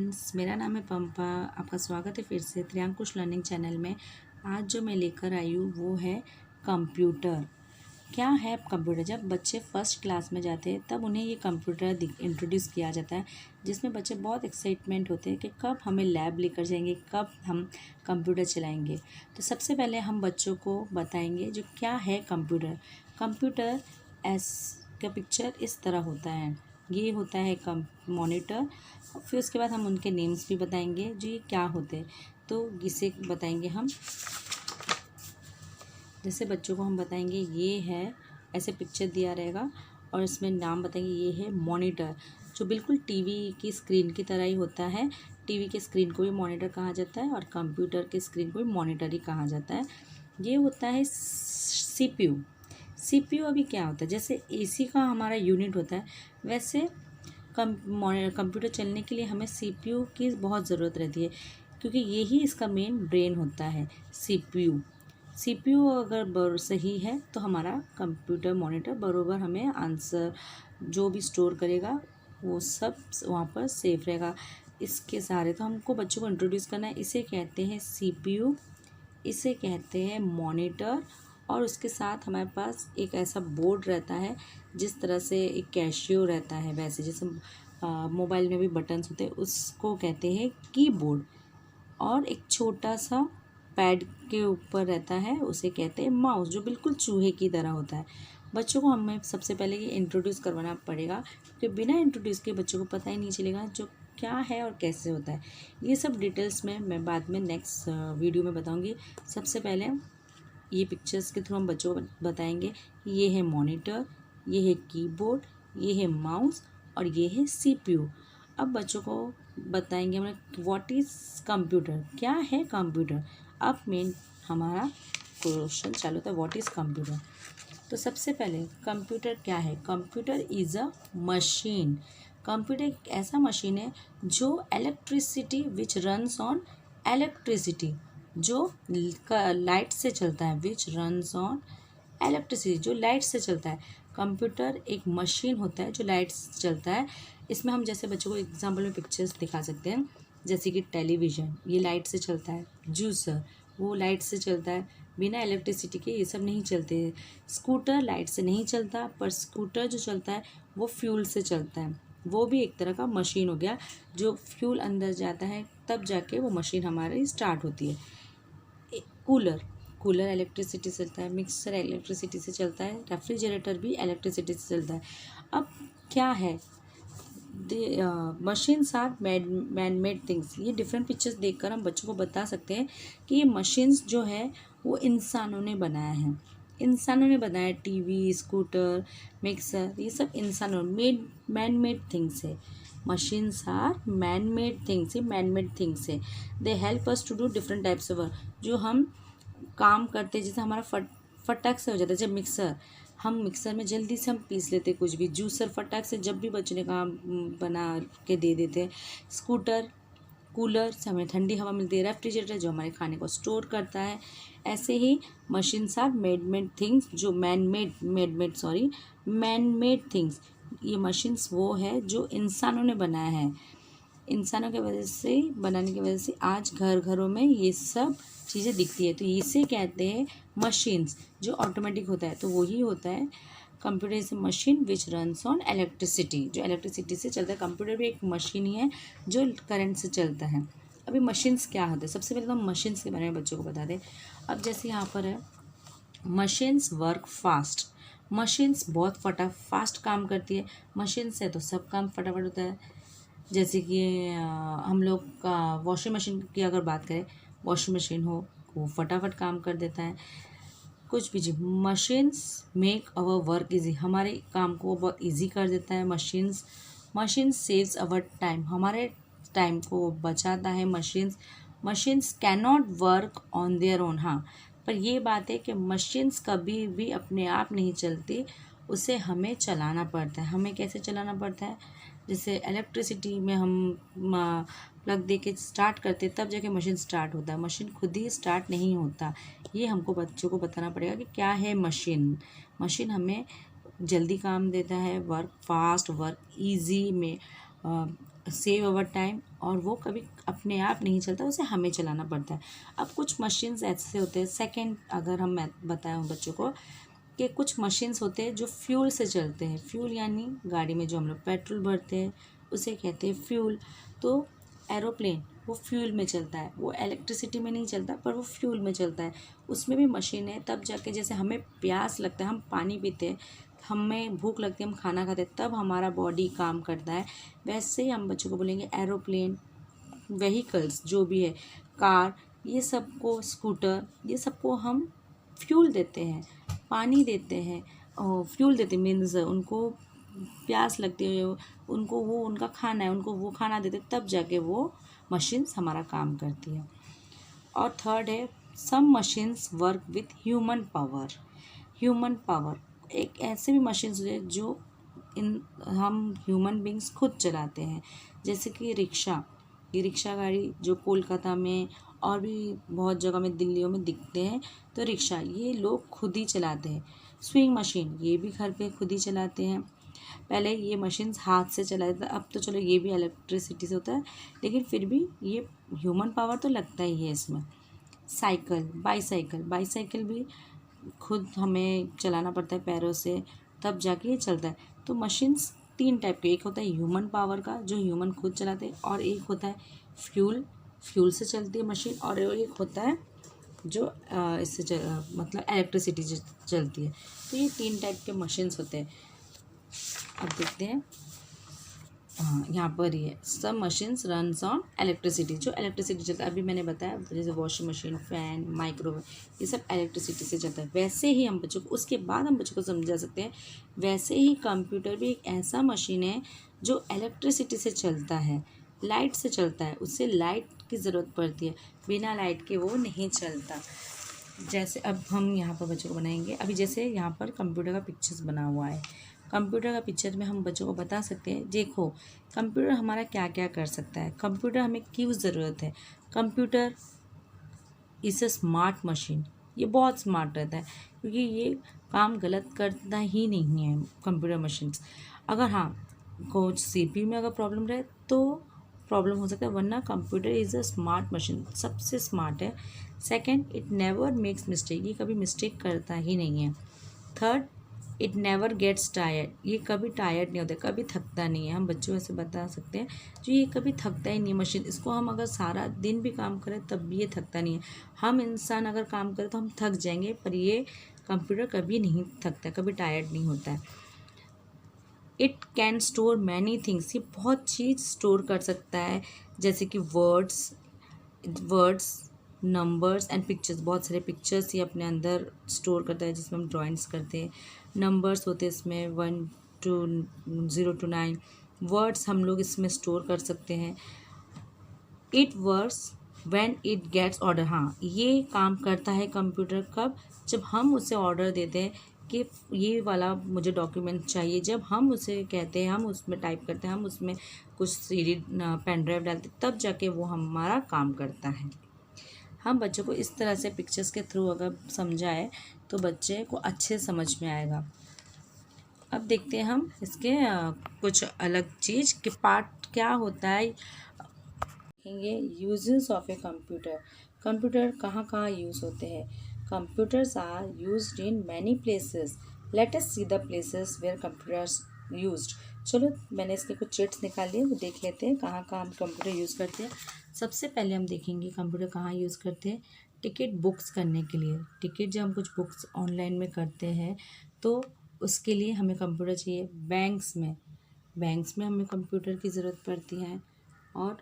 Friends, मेरा नाम है पंपा। आपका स्वागत है फिर से त्रियांकुश लर्निंग चैनल में। आज जो मैं लेकर आई हूँ वो है कंप्यूटर। क्या है कंप्यूटर? जब बच्चे फर्स्ट क्लास में जाते हैं तब उन्हें ये कंप्यूटर इंट्रोड्यूस किया जाता है, जिसमें बच्चे बहुत एक्साइटमेंट होते हैं कि कब हमें लैब लेकर जाएंगे, कब हम कंप्यूटर चलाएंगे। तो सबसे पहले हम बच्चों को बताएंगे जो क्या है कंप्यूटर। कंप्यूटर का पिक्चर इस तरह होता है। ये होता है मॉनिटर। फिर उसके बाद हम उनके नेम्स भी बताएंगे जो ये क्या होते हैं। तो इसे बताएंगे हम, जैसे बच्चों को हम बताएंगे ये है, ऐसे पिक्चर दिया रहेगा और इसमें नाम बताएंगे। ये है मॉनिटर, जो बिल्कुल टीवी की स्क्रीन की तरह ही होता है। टीवी के स्क्रीन को भी मॉनिटर कहा जाता है और कंप्यूटर के स्क्रीन को भी मॉनिटर ही कहा जाता है। ये होता है सीपीयू। सीपीयू अभी क्या होता है, जैसे एसी का हमारा यूनिट होता है, वैसे कंप्यूटर चलने के लिए हमें सीपीयू की बहुत ज़रूरत रहती है, क्योंकि यही इसका मेन ब्रेन होता है सीपीयू। सीपीयू अगर सही है तो हमारा कंप्यूटर मॉनिटर बरोबर हमें आंसर जो भी स्टोर करेगा वो सब वहाँ पर सेफ रहेगा। इसके सहारे तो हमको बच्चों को इंट्रोड्यूस करना है। इसे कहते हैं सीपीयू, इसे कहते हैं मॉनिटर। और उसके साथ हमारे पास एक ऐसा बोर्ड रहता है, जिस तरह से एक कैशियो रहता है, वैसे जैसे मोबाइल में भी बटन्स होते हैं, उसको कहते हैं कीबोर्ड। और एक छोटा सा पैड के ऊपर रहता है, उसे कहते हैं माउस, जो बिल्कुल चूहे की तरह होता है। बच्चों को हमें सबसे पहले ये इंट्रोड्यूस करवाना पड़ेगा, क्योंकि बिना इंट्रोड्यूस के बच्चों को पता ही नहीं चलेगा जो क्या है और कैसे होता है। ये सब डिटेल्स में मैं बाद में नेक्स्ट वीडियो में बताऊंगी। सबसे पहले ये पिक्चर्स के थ्रू हम बच्चों को बताएंगे कि ये है मॉनिटर, ये है कीबोर्ड, ये है माउस और ये है सीपीयू। अब बच्चों को बताएंगे हम व्हाट इज़ कंप्यूटर, क्या है कंप्यूटर। अब मेन हमारा क्वेश्चन चालू होता है, व्हाट इज़ कंप्यूटर। तो सबसे पहले कंप्यूटर क्या है? Computer is a machine. Computer एक ऐसा मशीन है जो electricity which runs on electricity, जो लाइट से चलता है, विच रन्स ऑन इलेक्ट्रिसिटी, जो लाइट से चलता है। कंप्यूटर एक मशीन होता है जो लाइट से चलता है। इसमें हम जैसे बच्चों को एग्जाम्पल में पिक्चर्स दिखा सकते हैं, जैसे कि टेलीविज़न, ये लाइट से चलता है। जूसर, वो लाइट से चलता है, बिना इलेक्ट्रिसिटी के ये सब नहीं चलते। स्कूटर लाइट से नहीं चलता, पर स्कूटर जो चलता है वो फ्यूल से चलता है। वो भी एक तरह का मशीन हो गया, जो फ्यूल अंदर जाता है तब जाके वो मशीन हमारी स्टार्ट होती है। कूलर, कूलर इलेक्ट्रिसिटी से चलता है। मिक्सर इलेक्ट्रिसिटी से चलता है। रेफ्रिजरेटर भी इलेक्ट्रिसिटी से चलता है। अब क्या है, machines are man made things. ये डिफरेंट पिक्चर्स देखकर हम बच्चों को बता सकते हैं कि ये मशीन्स जो है वो इंसानों ने बनाया है। इंसानों ने बनाया, टीवी, स्कूटर, मिक्सर, ये सब इंसानों मैन मेड थिंग्स है। Machines are man made things, ये मैन मेड थिंग्स है। They help us to do different types of work. जो हम काम करते हैं, जैसे हमारा फटाक से हो जाता है। जब मिक्सर, हम मिक्सर में जल्दी से हम पीस लेते कुछ भी। जूसर फटाक से जब भी बच्चों ने काम बना के दे देते हैं। स्कूटर, कूलर से हमें ठंडी हवा मिलती है। रेफ्रिजरेटर जो हमारे खाने को स्टोर करता है। ऐसे ही मशीन्स आर मेड थिंग्स, जो मैन मेड थिंग्स। ये मशीन्स वो है जो इंसानों ने बनाया है। इंसानों की वजह से, बनाने की वजह से आज घर घरों में ये सब चीज़ें दिखती है। तो इसे कहते हैं मशीन्स, जो ऑटोमेटिक होता है। तो वही होता है computer is a machine which runs on electricity, जो इलेक्ट्रिसिटी से चलता है। कंप्यूटर भी एक मशीन ही है जो करंट से चलता है। अभी मशीन्स क्या होता है, सबसे पहले तो हम मशीन्स के बारे में बच्चों को बता दें। अब जैसे यहाँ पर है, मशीन्स वर्क फास्ट। मशीन्स बहुत फास्ट काम करती है। मशीन्स है तो सब काम फटाफट होता है। जैसे कि हम लोग का वॉशिंग मशीन की अगर बात करें, वॉशिंग मशीन हो वो फटाफट काम कर देता है। कुछ भी जी, machines make our work easy, हमारे काम को बहुत इजी कर देता है। मशीन्स सेव्स अवर टाइम, हमारे टाइम को बचाता है। Machines can not work on their own. हाँ, पर ये बात है कि मशीन्स कभी भी अपने आप नहीं चलती, उसे हमें चलाना पड़ता है। हमें कैसे चलाना पड़ता है, जैसे इलेक्ट्रिसिटी में हम प्लग दे के स्टार्ट करते तब जाके मशीन स्टार्ट होता है। मशीन खुद ही स्टार्ट नहीं होता। ये हमको बच्चों को बताना पड़ेगा कि क्या है मशीन। मशीन हमें जल्दी काम देता है, वर्क फास्ट, वर्क इजी में सेव अवर टाइम, और वो कभी अपने आप नहीं चलता, उसे हमें चलाना पड़ता है। अब कुछ मशीन्स ऐसे होते हैं, सेकंड अगर हम मैं बताया बच्चों को कि कुछ मशीन्स होते हैं जो फ्यूल से चलते हैं। फ्यूल यानी गाड़ी में जो हम लोग पेट्रोल भरते हैं उसे कहते हैं फ्यूल। तो एरोप्लेन वो फ्यूल में चलता है, वो इलेक्ट्रिसिटी में नहीं चलता पर वो फ्यूल में चलता है। उसमें भी मशीन है, तब जाके जैसे हमें प्यास लगता है, हम पानी पीते हैं, हमें भूख लगती है, हम खाना खाते हैं, तब हमारा बॉडी काम करता है। वैसे ही हम बच्चों को बोलेंगे एरोप्लेन, व्हीकल्स जो भी है, कार, ये सबको, स्कूटर, ये सबको हम फ्यूल देते हैं, पानी देते हैं। फ्यूल देते मीन्स उनको प्यास लगती है, उनको वो उनका खाना है, उनको वो खाना देते, तब जाके वो मशीन्स हमारा काम करती है। और थर्ड है some machines work with human power. Human power एक ऐसे भी मशीन्स है जो इन हम ह्यूमन बींग्स खुद चलाते हैं, जैसे कि रिक्शा। ये रिक्शा गाड़ी जो कोलकाता में और भी बहुत जगह में, दिल्लियों में दिखते हैं, तो रिक्शा ये लोग खुद ही चलाते हैं। स्विंग मशीन ये भी घर पे खुद ही चलाते हैं। पहले ये मशीन्स हाथ से चलाते थे, अब तो चलो ये भी इलेक्ट्रिसिटी से होता है, लेकिन फिर भी ये ह्यूमन पावर तो लगता ही है इसमें। साइकिल, बाईसाइकिल, बाईसाइकिल भी खुद हमें चलाना पड़ता है पैरों से, तब जाके ये चलता है। तो मशीन्स तीन टाइप के, एक होता है ह्यूमन पावर का जो ह्यूमन खुद चलाते हैं, और एक होता है फ्यूल, फ्यूल से चलती है मशीन, और एक होता है जो इससे मतलब इलेक्ट्रिसिटी से चलती है। तो ये तीन टाइप के मशीन्स होते हैं। अब देखते हैं, हाँ यहाँ पर ये सब मशीन्स रन्स ऑन इलेक्ट्रिसिटी, जो इलेक्ट्रिसिटी चलता है। अभी मैंने बताया जैसे वॉशिंग मशीन, फ़ैन, माइक्रोवेव, ये सब इलेक्ट्रिसिटी से चलता है। वैसे ही हम बच्चों को, उसके बाद हम बच्चों को समझा सकते हैं, वैसे ही कंप्यूटर भी एक ऐसा मशीन है जो इलेक्ट्रिसिटी से चलता है, लाइट से चलता है, उससे लाइट की ज़रूरत पड़ती है, बिना लाइट के वो नहीं चलता। जैसे अब हम यहाँ पर बच्चों को बनाएंगे, अभी जैसे यहाँ पर कंप्यूटर का पिक्चर्स बना हुआ है, कंप्यूटर का पिक्चर में हम बच्चों को बता सकते हैं, देखो कंप्यूटर हमारा क्या क्या कर सकता है, कंप्यूटर हमें क्यों ज़रूरत है। Computer is a smart machine, ये बहुत स्मार्ट रहता है, क्योंकि ये काम गलत करता ही नहीं है कंप्यूटर मशीन्स। अगर हाँ कुछ सीपीयू में अगर प्रॉब्लम रहे तो प्रॉब्लम हो सकता है, वरना computer is a smart machine, सबसे स्मार्ट है। Second, it never makes mistake, ये कभी मिस्टेक करता ही नहीं है। Third, it never gets tired, ये कभी टायर्ड नहीं होता, कभी थकता नहीं है। हम बच्चों ऐसे बता सकते हैं जो ये कभी थकता ही नहीं है मशीन, इसको हम अगर सारा दिन भी काम करें तब भी ये थकता नहीं है। हम इंसान अगर काम करें तो हम थक जाएंगे, पर ये कंप्यूटर कभी नहीं थकता, कभी टायर्ड नहीं होता है। It can store many things, ये बहुत चीज़ स्टोर कर सकता है, जैसे कि वर्ड्स, नंबर्स एंड पिक्चर्स, बहुत सारे पिक्चर्स ये अपने अंदर स्टोर करता है, जिसमें हम ड्राइंग्स करते हैं। नंबर्स होते हैं इसमें 1 to 0 to 9, वर्ड्स हम लोग इसमें स्टोर कर सकते हैं। It works when it gets order, हाँ ये काम करता है कंप्यूटर कब, जब हम उसे ऑर्डर देते हैं कि ये वाला मुझे डॉक्यूमेंट चाहिए, जब हम उसे कहते हैं, हम उसमें टाइप करते हैं, हम उसमें कुछ सीडी पेन ड्राइव डालते, तब जाके वो हमारा काम करता है। हम बच्चों को इस तरह से पिक्चर्स के थ्रू अगर समझाए तो बच्चे को अच्छे समझ में आएगा। अब देखते हैं हम इसके कुछ अलग चीज़ के पार्ट क्या होता है। देखेंगे uses of a computer, computer कहाँ कहाँ यूज़ होते हैं। Computers are used in many places, let us see the places where computers used. चलो मैंने इसके कुछ चिट्स निकाल लिए, वो देख लेते हैं कहाँ कहाँ हम कंप्यूटर यूज़ करते हैं। सबसे पहले हम देखेंगे कंप्यूटर कहाँ यूज़ करते हैं। टिकट बुक्स करने के लिए, टिकट जब हम कुछ बुक्स ऑनलाइन में करते हैं तो उसके लिए हमें कंप्यूटर चाहिए। बैंक्स में हमें कंप्यूटर की ज़रूरत पड़ती है, और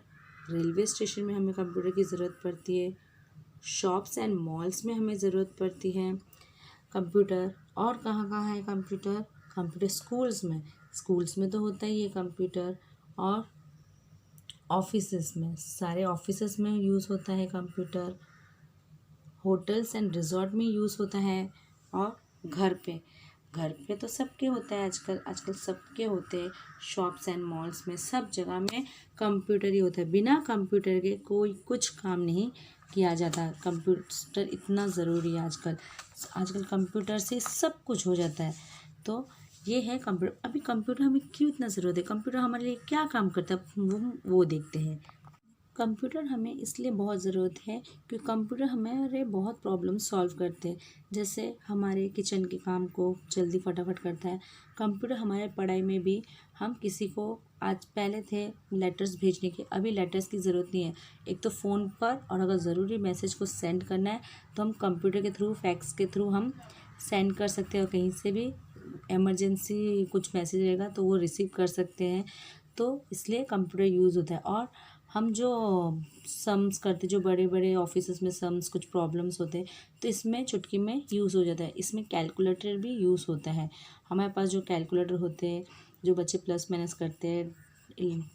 रेलवे स्टेशन में हमें कंप्यूटर की ज़रूरत पड़ती है। शॉप्स एंड मॉल्स में हमें ज़रूरत पड़ती है कंप्यूटर। और कहाँ कहाँ है कंप्यूटर, कंप्यूटर स्कूल्स में तो होता ही है कंप्यूटर, और ऑफिसेस में, सारे ऑफिसेस में यूज़ होता है कंप्यूटर। होटल्स एंड रिजॉर्ट में यूज़ होता है, और घर पे तो सबके होता है आजकल सबके होते हैं। शॉप्स एंड मॉल्स में, सब जगह में कंप्यूटर ही होता है, बिना कंप्यूटर के कोई कुछ काम नहीं किया जाता। कंप्यूटर इतना ज़रूरी है आजकल कंप्यूटर से सब कुछ हो जाता है। तो ये है कंप्यूटर। अभी कंप्यूटर हमें क्यों इतना ज़रूरत है, कंप्यूटर हमारे लिए क्या काम करता है, वो देखते हैं। कंप्यूटर हमें इसलिए बहुत ज़रूरत है क्योंकि कंप्यूटर हमारे बहुत प्रॉब्लम सॉल्व करते हैं। जैसे हमारे किचन के काम को जल्दी फटाफट करता है। कंप्यूटर हमारे पढ़ाई में भी, हम किसी को, आज पहले थे लेटर्स भेजने के, अभी लेटर्स की ज़रूरत नहीं है। एक तो फ़ोन पर, और अगर ज़रूरी मैसेज को सेंड करना है तो हम कंप्यूटर के थ्रू, फैक्स के थ्रू हम सेंड कर सकते हैं, और कहीं से भी इमरजेंसी कुछ मैसेज रहेगा तो वो रिसीव कर सकते हैं। तो इसलिए कंप्यूटर यूज़ होता है। और हम जो सम्स करते, जो बड़े बड़े ऑफिसेस में सम्स, कुछ प्रॉब्लम्स होते हैं तो इसमें चुटकी में यूज़ हो जाता है। इसमें कैलकुलेटर भी यूज़ होता है। हमारे पास जो कैलकुलेटर होते हैं, जो बच्चे प्लस माइनस करते हैं,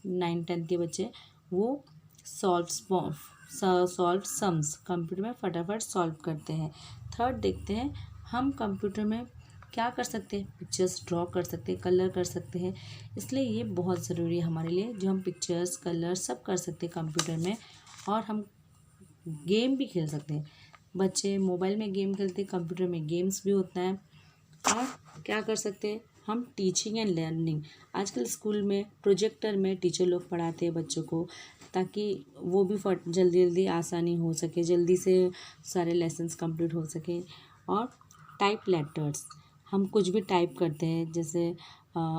9th-10th के बच्चे, वो सॉल्व सम्स कंप्यूटर में फटाफट सॉल्व करते हैं। थर्ड देखते हैं, हम कंप्यूटर में क्या कर सकते हैं, पिक्चर्स ड्रॉ कर सकते हैं, कलर कर सकते हैं। इसलिए ये बहुत ज़रूरी है हमारे लिए, जो हम पिक्चर्स, कलर सब कर सकते हैं कंप्यूटर में। और हम गेम भी खेल सकते हैं। बच्चे मोबाइल में गेम खेलते हैं, कंप्यूटर में गेम्स भी होता है। और क्या कर सकते हैं, हम टीचिंग एंड लर्निंग, आजकल स्कूल में प्रोजेक्टर में टीचर लोग पढ़ाते हैं बच्चों को, ताकि वो भी जल्दी जल्दी आसानी हो सके, जल्दी से सारे लेसन्स कंप्लीट हो सके। और टाइप लेटर्स, हम कुछ भी टाइप करते हैं, जैसे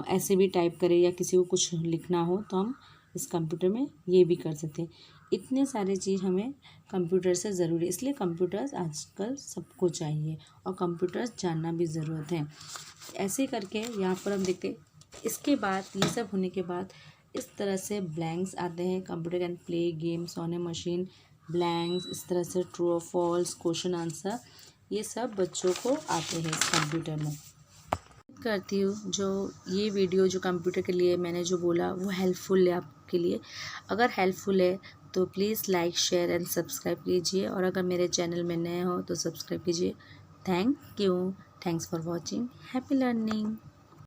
ऐसे भी टाइप करें या किसी को कुछ लिखना हो तो हम इस कंप्यूटर में ये भी कर सकते हैं। इतने सारे चीज़ हमें कंप्यूटर से ज़रूरी है, इसलिए कंप्यूटर्स आजकल सबको चाहिए और कंप्यूटर्स जानना भी ज़रूरत है। ऐसे करके यहाँ पर हम देखते हैं। इसके बाद, ये सब होने के बाद, इस तरह से ब्लैंक्स आते हैं। Computer can play games on A machine, blanks, इस तरह से ट्रू और फॉल्स, क्वेश्चन आंसर, ये सब बच्चों को आते हैं इस कंप्यूटर में। करती हूँ जो ये वीडियो जो कंप्यूटर के लिए मैंने जो बोला वो हेल्पफुल है आपके लिए। अगर हेल्पफुल है तो please like, share and subscribe कीजिए, और अगर मेरे चैनल में नए हो तो सब्सक्राइब कीजिए। Thank you, thanks for watching, happy learning.